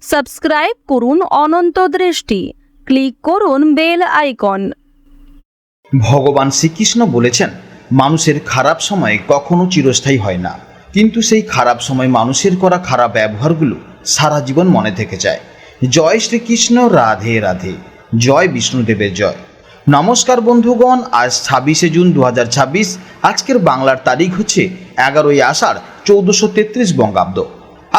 Subscribe করুন অনন্ত দৃষ্টি, click করুন বেল আইকন। ভগবান শ্রীকৃষ্ণ বলেছেন, মানুষের খারাপ সময় কখনো চিরস্থায়ী হয় না, কিন্তু সেই খারাপ সময় মানুষের করা খারাপ ব্যবহারগুলো সারা জীবন মনে থেকে যায়। জয় শ্রীকৃষ্ণ, রাধে রাধে, জয় বিষ্ণুদেবের জয়। নমস্কার বন্ধুগণ, আজ 26শে জুন 2026। আজকের বাংলার তারিখ হচ্ছে 11ই আষাঢ় 1433 বঙ্গাব্দ।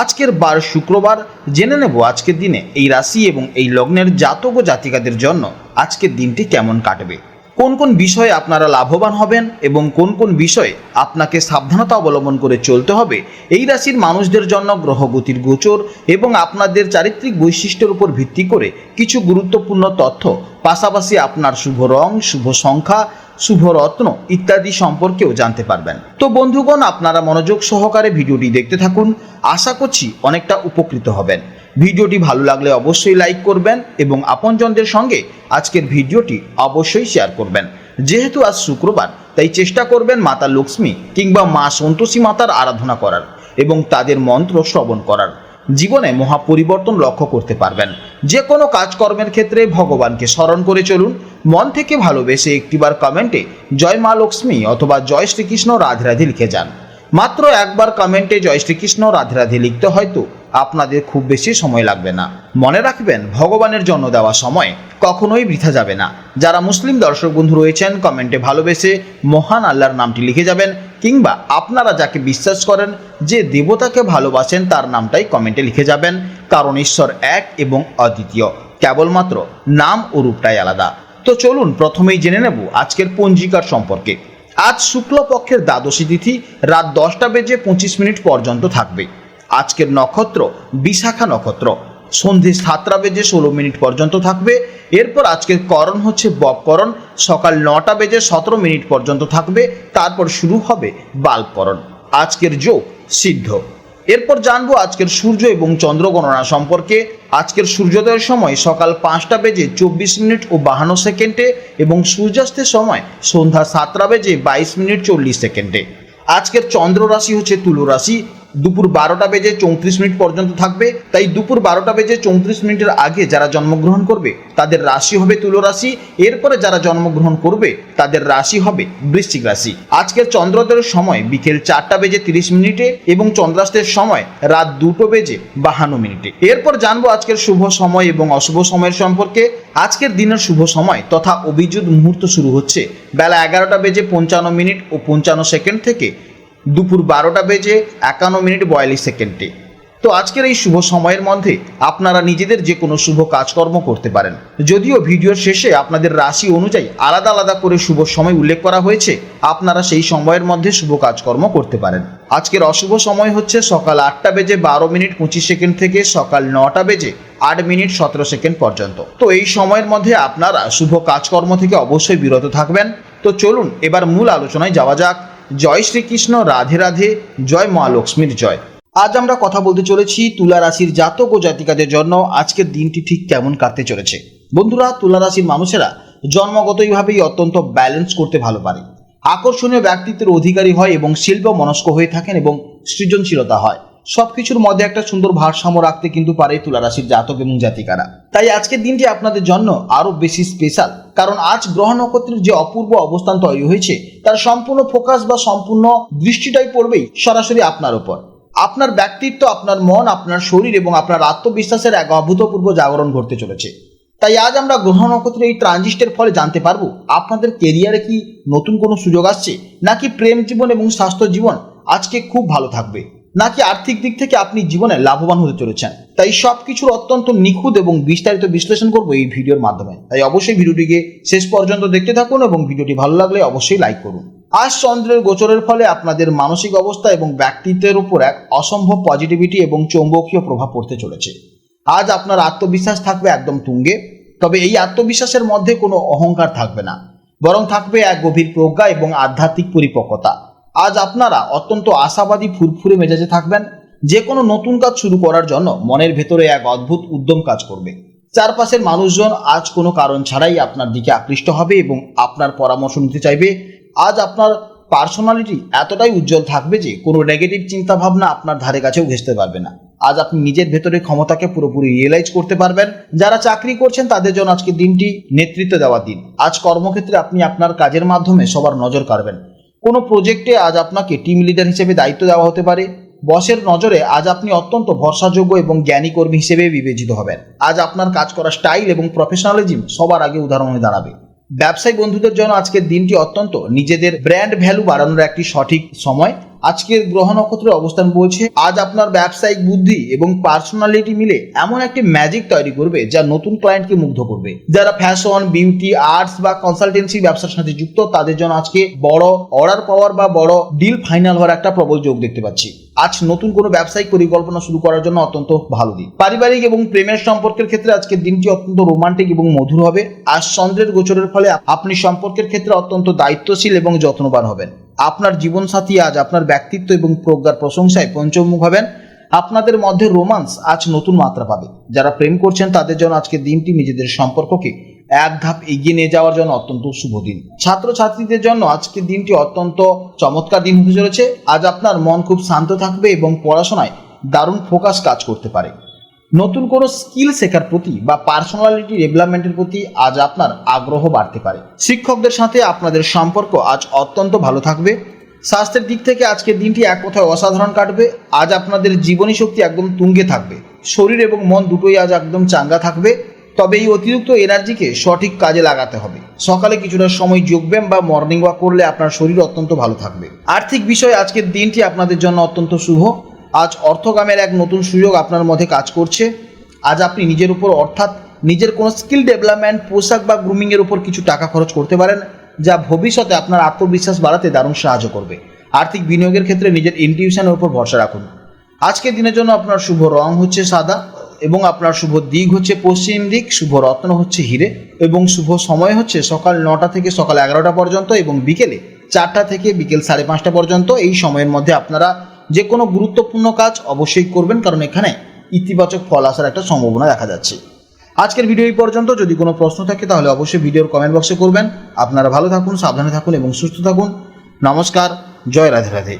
আজকের বার শুক্রবার। জেনে নেব আজকের দিনে এই রাশি এবং এই লগ্নের জাতক ও জাতিকাদের জন্য আজকের দিনটি কেমন কাটবে, কোন কোন বিষয়ে আপনারা লাভবান হবেন এবং কোন কোন বিষয়ে আপনাকে সাবধানতা অবলম্বন করে চলতে হবে। এই রাশির মানুষদের জন্য গ্রহগতির গোচর এবং আপনাদের চারিত্রিক বৈশিষ্ট্যের উপর ভিত্তি করে কিছু গুরুত্বপূর্ণ তথ্য, পাশাপাশি আপনার শুভ রং, শুভ সংখ্যা, শুভ রত্ন ইত্যাদি সম্পর্কেও জানতে পারবেন। তো বন্ধুগণ, আপনারা মনোযোগ সহকারে ভিডিওটি দেখতে থাকুন। আশা করছি অনেকটা উপকৃত হবেন। ভিডিওটি ভালো লাগলে অবশ্যই লাইক করবেন এবং আপনজনদের সঙ্গে আজকের ভিডিওটি অবশ্যই শেয়ার করবেন। যেহেতু আজ শুক্রবার, তাই চেষ্টা করবেন মাতা লক্ষ্মী কিংবা মা সন্তোষী মাতার আরাধনা করার এবং তাদের মন্ত্র শ্রবণ করার। জীবনে মহা পরিবর্তন লক্ষ্য করতে পারবেন। যে কোনো কাজকর্মের ক্ষেত্রে ভগবানকে স্মরণ করে চলুন। মন থেকে ভালোবেসে একটিবার কমেন্টে জয় মা লক্ষ্মী অথবা জয় শ্রীকৃষ্ণ রাধে রাধে লিখে যান। মাত্র একবার কমেন্টে জয় শ্রীকৃষ্ণ রাধে রাধে লিখতে হয়তো আপনাদের খুব বেশি সময় লাগবে না। মনে রাখবেন, ভগবানের জন্য দেওয়া সময় কখনোই বৃথা যাবে না। যারা মুসলিম দর্শক বন্ধু রয়েছেন, কমেন্টে ভালোবেসে মহান আল্লাহর নামটি লিখে যাবেন, কিংবা আপনারা যাকে বিশ্বাস করেন, যে দেবতাকে ভালোবাসেন, তার নামটাই কমেন্টে লিখে যাবেন। কারণ ঈশ্বর এক এবং অদ্বিতীয়, কেবলমাত্র নাম ও রূপটাই আলাদা। তো চলুন প্রথমেই জেনে নেব আজকের পঞ্জিকার সম্পর্কে। আজ শুক্লপক্ষের দ্বাদশী তিথি রাত 10:25 পর্যন্ত থাকবে। আজকের নক্ষত্র বিশাখা নক্ষত্র, সন্ধে 7:16 পর্যন্ত থাকবে। এরপর আজকের করণ হচ্ছে বপকরণ, সকাল 9:17 পর্যন্ত থাকবে। তারপর শুরু হবে বাল্বকরণ। আজকের যোগ সিদ্ধ। এরপর জানবো আজকের সূর্য এবং চন্দ্র গণনা সম্পর্কে। আজকের সূর্যোদয়ের সময় সকাল 5:24 এবং সূর্যাস্তের সময় সন্ধ্যা 7:22 আজকের চন্দ্র রাশি হচ্ছে তুলা রাশি। দুপুর 12:34 পর্যন্ত থাকবে। তাই দুপুর 12:34 আগে যারা জন্মগ্রহণ করবে তাদের রাশি হবে তুলা রাশি। এরপরে যারা জন্মগ্রহণ করবে তাদের রাশি হবে বৃশ্চিক রাশি। আজকের চন্দ্রোদয়ের সময় বিকেল 4:30 এবং চন্দ্রাস্তের সময় রাত 2:52। এরপর জানবো আজকের শুভ সময় এবং অশুভ সময়ের সম্পর্কে। আজকের দিনের শুভ সময় তথা অভিজিৎ মুহূর্ত শুরু হচ্ছে বেলা 11:55 থেকে দুপুর 12:51 তো আজকের এই শুভ সময়ের মধ্যে আপনারা নিজেদের যে কোনো শুভ কাজকর্ম করতে পারেন। যদিও ভিডিওর শেষে আপনাদের রাশি অনুযায়ী আলাদা আলাদা করে শুভ সময় উল্লেখ করা হয়েছে, আপনারা সেই সময়ের মধ্যে শুভ কাজকর্ম করতে পারেন। আজকের অশুভ সময় হচ্ছে সকাল 8:12:25 থেকে সকাল 9:08:17 পর্যন্ত। তো এই সময়ের মধ্যে আপনারা শুভ কাজকর্ম থেকে অবশ্যই বিরত থাকবেন। তো চলুন এবার মূল আলোচনায় যাওয়া যাক। জয় শ্রীকৃষ্ণ, রাধে রাধে, জয় মা লক্ষ্মীর জয়। আজ আমরা কথা বলতে চলেছি তুলা রাশির জাতক ও জাতিকাদের জন্য আজকের দিনটি ঠিক কেমন কাটতে চলেছে। বন্ধুরা, তুলা রাশির মানুষেরা জন্মগতভাবেই অত্যন্ত ব্যালেন্স করতে ভালো পারে, আকর্ষণীয় ব্যক্তিত্বের অধিকারী হয় এবং শিল্প মনস্ক হয়ে থাকেন এবং সৃজনশীলতা হয়। সবকিছুর মধ্যে একটা সুন্দর ভারসাম্য রাখতে কিন্তু পারে তুলা রাশির জাতক এবং জাতিকারা। তাই আজকের দিনটি আপনাদের জন্য আরো বেশি স্পেশাল, কারণ আজ গ্রহ নক্ষত্রের যে অপূর্ব অবস্থান তৈরি হয়েছে তার সম্পূর্ণ ফোকাস বা সম্পূর্ণ দৃষ্টিটাই পড়বেই সরাসরি আপনার উপর। আপনার ব্যক্তিত্ব, আপনার মন, আপনার শরীর এবং আপনার আত্মবিশ্বাসের এক অভূতপূর্ব জাগরণ ঘটতে চলেছে। তাই আজ আমরা গ্রহ নক্ষত্রের এই ট্রানজিস্টের ফলে জানতে পারবো আপনাদের কেরিয়ারে কি নতুন কোনো সুযোগ আসছে, নাকি প্রেম জীবন এবং স্বাস্থ্য জীবন আজকে খুব ভালো থাকবে, নাকি আর্থিক দিক থেকে আপনি জীবনে লাভবান হতে চলেছেন। তাই সবকিছুর অত্যন্ত নিখুঁত এবং বিস্তারিত বিশ্লেষণ করবো এই ভিডিওর মাধ্যমে। তাই অবশ্যই ভিডিওটিকে শেষ পর্যন্ত দেখতে থাকুন এবং ভিডিওটি ভালো লাগলে অবশ্যই লাইক করুন। আজ চন্দ্রের গোচরের ফলে আপনাদের মানসিক অবস্থা এবং ব্যক্তিত্বের উপর এক অসম্ভব পজিটিভিটি এবং চৌম্বকীয় প্রভাব পড়তে চলেছে। আজ আপনার আত্মবিশ্বাস থাকবে একদম তুঙ্গে, তবে এই আত্মবিশ্বাসের মধ্যে কোনো অহংকার থাকবে না, বরং থাকবে এক গভীর প্রজ্ঞা এবং আধ্যাত্মিক পরিপক্কতা। আজ আপনারা অত্যন্ত আশাবাদী, ফুরফুরে মেজাজে থাকবেন। যে কোনো নতুন কাজ শুরু করার জন্য মনের ভেতরে এক অদ্ভুত উদ্যম কাজ করবে। চারপাশের মানুষজন আজ কোনো কারণ ছাড়াই আপনার দিকে আকৃষ্ট হবে এবং আপনার পরামর্শ নিতে চাইবে। আজ আপনার পার্সোনালিটি এতটাই উজ্জ্বল থাকবে যে কোনো নেগেটিভ চিন্তা ভাবনা আপনার ধারে কাছেও ঘেঁষতে পারবে না। আজ আপনি নিজের ভেতরে ক্ষমতাকে পুরোপুরি রিয়েলাইজ করতে পারবেন। যারা চাকরি করছেন তাদের জন্য আজকের দিনটি নেতৃত্ব দেওয়ার দিন। আজ কর্মক্ষেত্রে আপনি আপনার কাজের মাধ্যমে সবার নজর কাড়বেন। কোনো প্রজেক্টে আজ আপনাকে টিম লিডার হিসেবে দায়িত্ব দেওয়া হতে পারে। বসের নজরে আজ আপনি অত্যন্ত ভরসাযোগ্য এবং জ্ঞানী কর্মী হিসেবে বিবেচিত হবেন। আজ আপনার কাজ করার স্টাইল এবং প্রফেশনালিজম সবার আগে উদাহরণ হয়ে দাঁড়াবে। ব্যবসায়ী বন্ধুদের জন্য আজকের দিনটি অত্যন্ত নিজেদের ব্র্যান্ড ভ্যালু বাড়ানোর একটি সঠিক সময়। আজকের গ্রহ নক্ষত্রের অবস্থান বলছে আজ আপনার ব্যবসায়িক বুদ্ধি এবং পার্সোনালিটি মিলে এমন একটি ম্যাজিক তৈরি করবে যা নতুন ক্লায়েন্টকে মুগ্ধ করবে। যারা ফ্যাশন, বিউটি, আর্টস বা কনসালটেন্সি ব্যবসার সাথে যুক্ত তাদের জন্য আজকে বড় অর্ডার পাওয়ার বা বড় ডিল ফাইনাল হওয়ার একটা প্রবল যোগ দেখতে পাচ্ছি। আজ নতুন কোনো ব্যবসায়িক পরিকল্পনা শুরু করার জন্য অত্যন্ত ভালো দিন। পারিবারিক এবং প্রেমের সম্পর্কের ক্ষেত্রে আজকের দিনটি অত্যন্ত রোমান্টিক এবং মধুর হবে। আজ চন্দ্রের গোচরের ফলে আপনি সম্পর্কের ক্ষেত্রে অত্যন্ত দায়িত্বশীল এবং যত্নবান হবেন। আপনার জীবনসাথী আজ আপনার ব্যক্তিত্ব এবং প্রজ্ঞার প্রশংসায় পঞ্চমুখ হবেন। আপনাদের মধ্যে রোমান্স আজ নতুন মাত্রা পাবে। যারা প্রেম করছেন তাদের জন্য আজকের দিনটি নিজেদের সম্পর্ককে এক ধাপ এগিয়ে নিয়ে যাওয়ার জন্য অত্যন্ত শুভ দিন। ছাত্রছাত্রীদের জন্য আজকের দিনটি অত্যন্ত চমৎকার দিন হতে চলেছে। আজ আপনার মন খুব শান্ত থাকবে এবং পড়াশোনায় দারুণ ফোকাস কাজ করতে পারে। নতুন কোনো স্কিল শেখার প্রতি বা পার্সোনালিটি ডেভেলপমেন্টের প্রতি আজ আপনার আগ্রহ বাড়তে পারে। শিক্ষকদের সাথে আপনাদের সম্পর্ক আজ অত্যন্ত ভালো থাকবে। স্বাস্থ্যের দিক থেকে আজকের দিনটি এক কথায় অসাধারণ কাটবে। আজ আপনাদের জীবনী শক্তি একদম তুঙ্গে থাকবে। শরীর এবং মন দুটোই আজ একদম চাঙ্গা থাকবে। তবে এই অতিরিক্ত এনার্জিকে সঠিক কাজে লাগাতে হবে। সকালে কিছুটা সময় যোগব্যায়াম বা মর্নিং ওয়াক করলে আপনার শরীর অত্যন্ত ভালো থাকবে। আর্থিক বিষয়ে আজকের দিনটি আপনাদের জন্য অত্যন্ত শুভ। আজ অর্থকামের এক নতুন সুযোগ আপনার মধ্যে কাজ করছে। আজ আপনি নিজের উপর অর্থাৎ নিজের কোনো স্কিল ডেভেলপমেন্ট, পোশাক বা গ্রুমিংয়ের উপর কিছু টাকা খরচ করতে পারেন, যা ভবিষ্যতে আপনার আত্মবিশ্বাস বাড়াতে দারুণ সাহায্য করবে। আর্থিক বিনিয়োগের ক্ষেত্রে নিজের ইনটিউশনের উপর ভরসা রাখুন। আজকের দিনের জন্য আপনার শুভ রং হচ্ছে সাদা এবং আপনার শুভ দিক হচ্ছে পশ্চিম দিক। শুভ রত্ন হচ্ছে হিরে এবং শুভ সময় হচ্ছে সকাল 9টা থেকে সকাল 11টা পর্যন্ত এবং বিকেলে 4টা থেকে বিকেল 5:30 পর্যন্ত। এই সময়ের মধ্যে আপনারা যে কোনো গুরুত্বপূর্ণ কাজ অবশ্যই করবেন, কারণ এখানে ইতিবাচক ফল আসার একটা সম্ভাবনা দেখা যাচ্ছে। আজকের ভিডিও এই পর্যন্ত। যদি কোনো প্রশ্ন থাকে তাহলে অবশ্যই ভিডিওর কমেন্ট বক্সে করবেন। আপনারা ভালো থাকুন, সাবধানে থাকুন এবং সুস্থ থাকুন। নমস্কার, জয় রাধে রাধে।